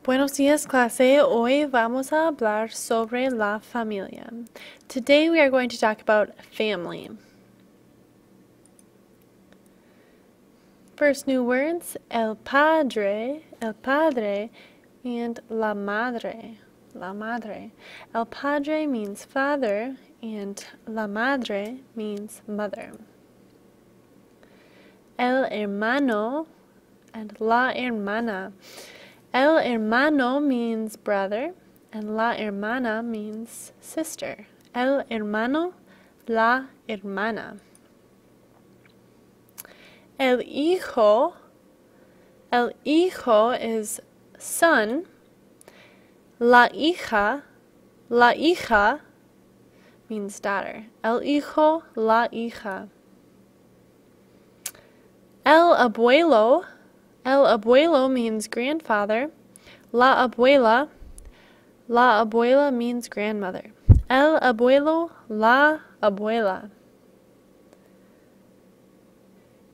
Buenos días, clase. Hoy vamos a hablar sobre la familia. Today we are going to talk about family. First new words, el padre, and la madre, El padre means father, and la madre means mother. El hermano and la hermana. El hermano means brother, and la hermana means sister. El hermano, la hermana. El hijo is son. La hija means daughter. El hijo, la hija. El abuelo means grandfather. La abuela means grandmother. El abuelo, la abuela.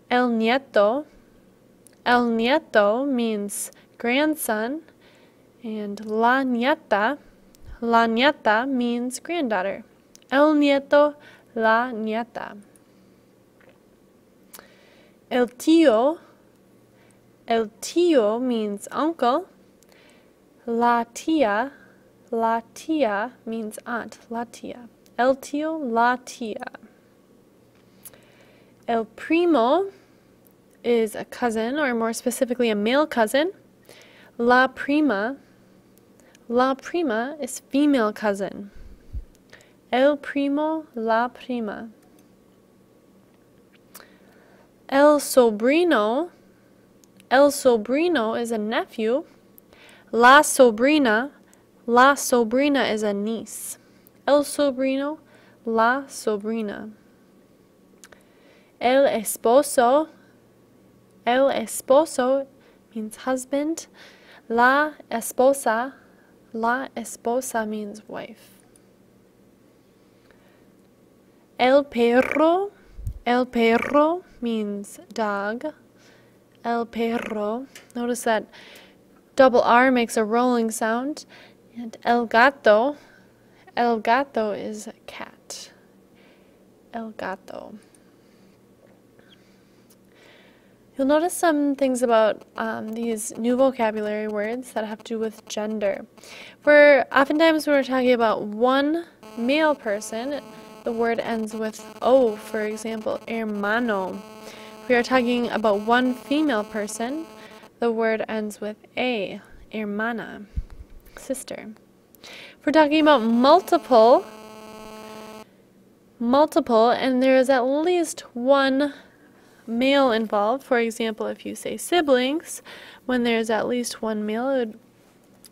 El nieto means grandson, and la nieta means granddaughter. El nieto, la nieta. El tío means uncle. La tía means aunt. La tía. El tío, la tía. El primo is a cousin, or more specifically a male cousin. La prima is female cousin. El primo, la prima. El sobrino is a nephew. La sobrina is a niece. El sobrino, la sobrina. El esposo means husband. La esposa means wife. El perro means dog. El perro. Notice that double R makes a rolling sound. And el gato is a cat. El gato. You'll notice some things about these new vocabulary words that have to do with gender. Oftentimes when we're talking about one male person, the word ends with O, for example, hermano. If we are talking about one female person, the word ends with A, hermana, sister. If we're talking about multiple, and there is at least one male involved, for example, if you say siblings, when there's at least one male,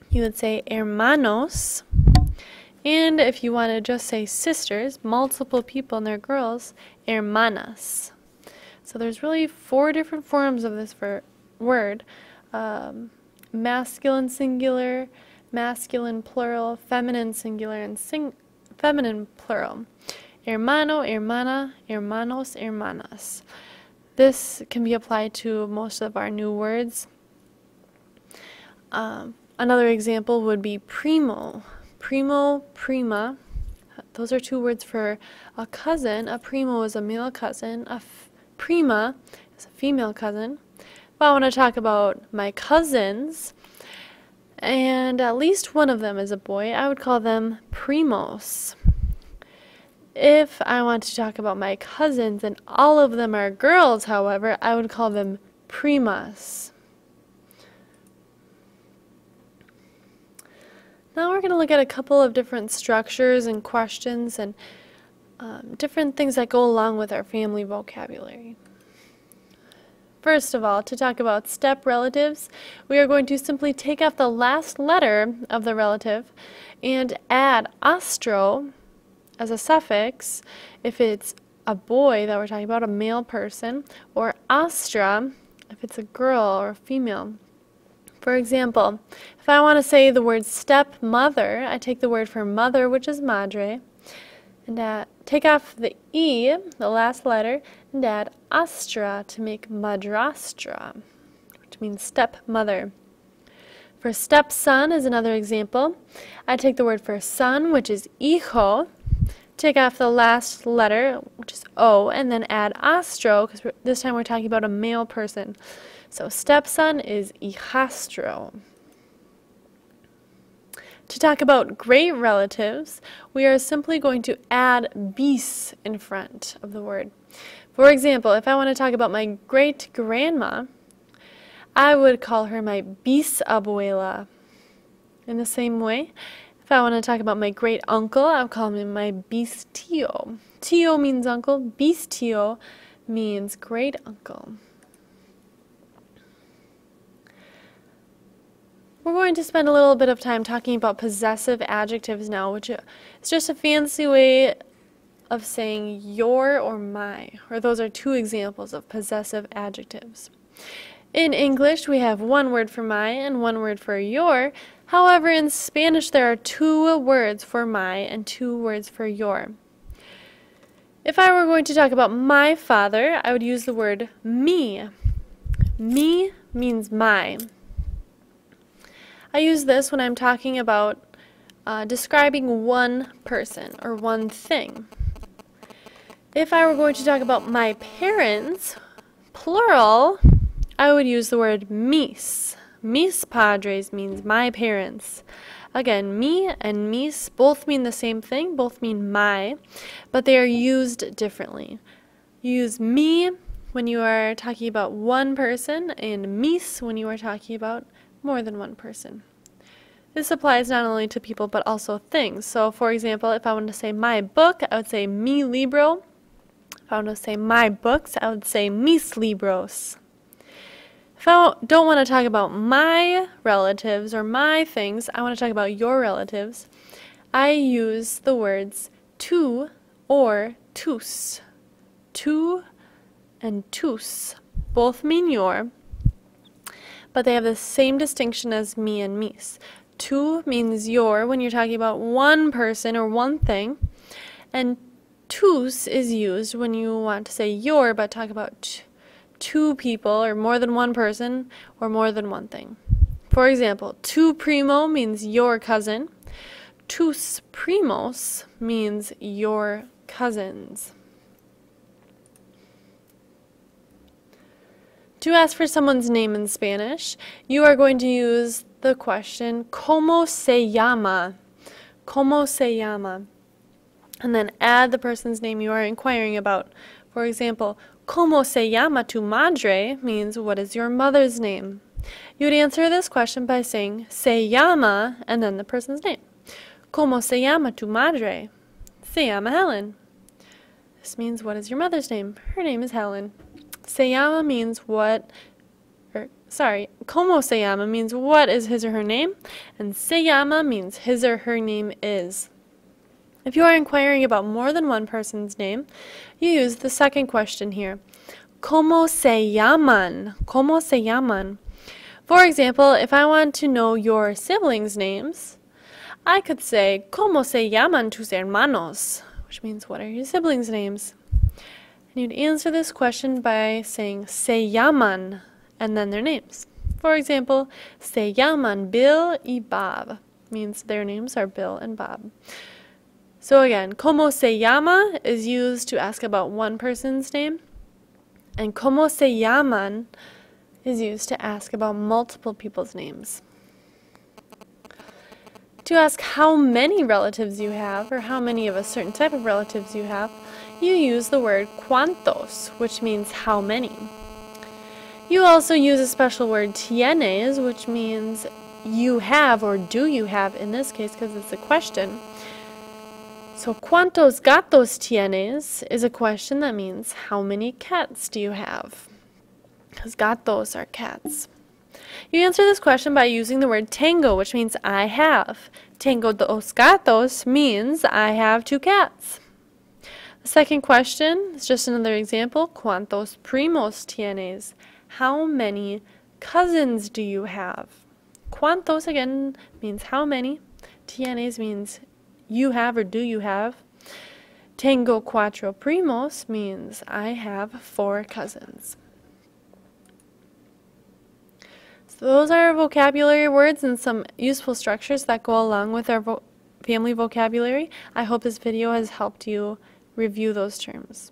you would say hermanos. And if you want to just say sisters, multiple people and their girls, hermanas. So there's really 4 different forms of this word. Masculine singular, masculine plural, feminine singular, and feminine plural. Hermano, hermana, hermanos, hermanas. This can be applied to most of our new words. Another example would be primo. Primo, prima. Those are 2 words for a cousin. A primo is a male cousin. A prima is a female cousin. If I want to talk about my cousins, and at least one of them is a boy, I would call them primos. If I want to talk about my cousins and all of them are girls, however, I would call them primas. Now we're going to look at a couple of different structures and questions and different things that go along with our family vocabulary. First of all, to talk about step relatives, we are going to simply take off the last letter of the relative and add astro as a suffix if it's a boy that we're talking about, a male person, or astra if it's a girl or a female. For example, if I want to say the word stepmother, I take the word for mother, which is madre, and take off the E, the last letter, and add astra to make madrastra, which means stepmother. For stepson is another example. I take the word for son, which is hijo, take off the last letter, which is O, and then add astro, because this time we're talking about a male person. So stepson is hijastro. To talk about great relatives, we are simply going to add bis in front of the word. For example, if I want to talk about my great-grandma, I would call her my bisabuela. In the same way, if I want to talk about my great-uncle, I would call him my bis-tío. Tío means uncle, bis-tío means great-uncle. We're going to spend a little bit of time talking about possessive adjectives now, which is just a fancy way of saying your or my, or those are two examples of possessive adjectives. In English, we have one word for my and one word for your. However, in Spanish, there are two words for my and two words for your. If I were going to talk about my father, I would use the word mi. Mi means my. I use this when I'm talking about describing one person or one thing. If I were going to talk about my parents, plural, I would use the word mis. Mis padres means my parents. Again, mi and mis both mean the same thing, both mean my, but they are used differently. You use mi when you are talking about one person and mis when you are talking about more than one person. This applies not only to people but also things. So, for example, if I wanted to say my book, I would say mi libro. If I want to say my books, I would say mis libros. If I don't want to talk about my relatives or my things, I want to talk about your relatives, I use the words tu or tus. Tu and tus both mean your, but they have the same distinction as mi and mis. Tu means your when you're talking about one person or one thing, and tus is used when you want to say your but talk about two people or more than one person or more than one thing. For example, tu primo means your cousin. Tus primos means your cousins. To ask for someone's name in Spanish, you are going to use the question, ¿Cómo se llama? ¿Cómo se llama? And then add the person's name you are inquiring about. For example, ¿Cómo se llama tu madre? Means, what is your mother's name? You would answer this question by saying, se llama, and then the person's name. ¿Cómo se llama tu madre? Se llama Helen. This means, what is your mother's name? Her name is Helen. Se llama means ¿Cómo se llama means what is his or her name, and se llama means his or her name is. If you are inquiring about more than one person's name, you use the second question here. ¿Cómo se llaman? ¿Cómo se llaman? For example, if I want to know your siblings' names, I could say, ¿Cómo se llaman tus hermanos? Which means, what are your siblings' names? And you'd answer this question by saying, se llaman, and then their names. For example, se llaman Bill y Bob, means their names are Bill and Bob. So again, ¿Cómo se llama? Is used to ask about one person's name, and ¿Cómo se llaman? Is used to ask about multiple people's names. To ask how many relatives you have, or how many of a certain type of relatives you have, you use the word cuantos, which means how many. You also use a special word tienes, which means you have or do you have in this case because it's a question. So ¿Cuántos gatos tienes? Is a question that means how many cats do you have? Because gatos are cats. You answer this question by using the word tengo, which means I have. Tengo dos gatos means I have two cats. The second question is just another example. ¿Cuántos primos tienes? How many cousins do you have? ¿Cuántos, again, means how many. Tienes means you have or do you have. Tengo cuatro primos means I have 4 cousins. So those are our vocabulary words and some useful structures that go along with our family vocabulary. I hope this video has helped you review those terms.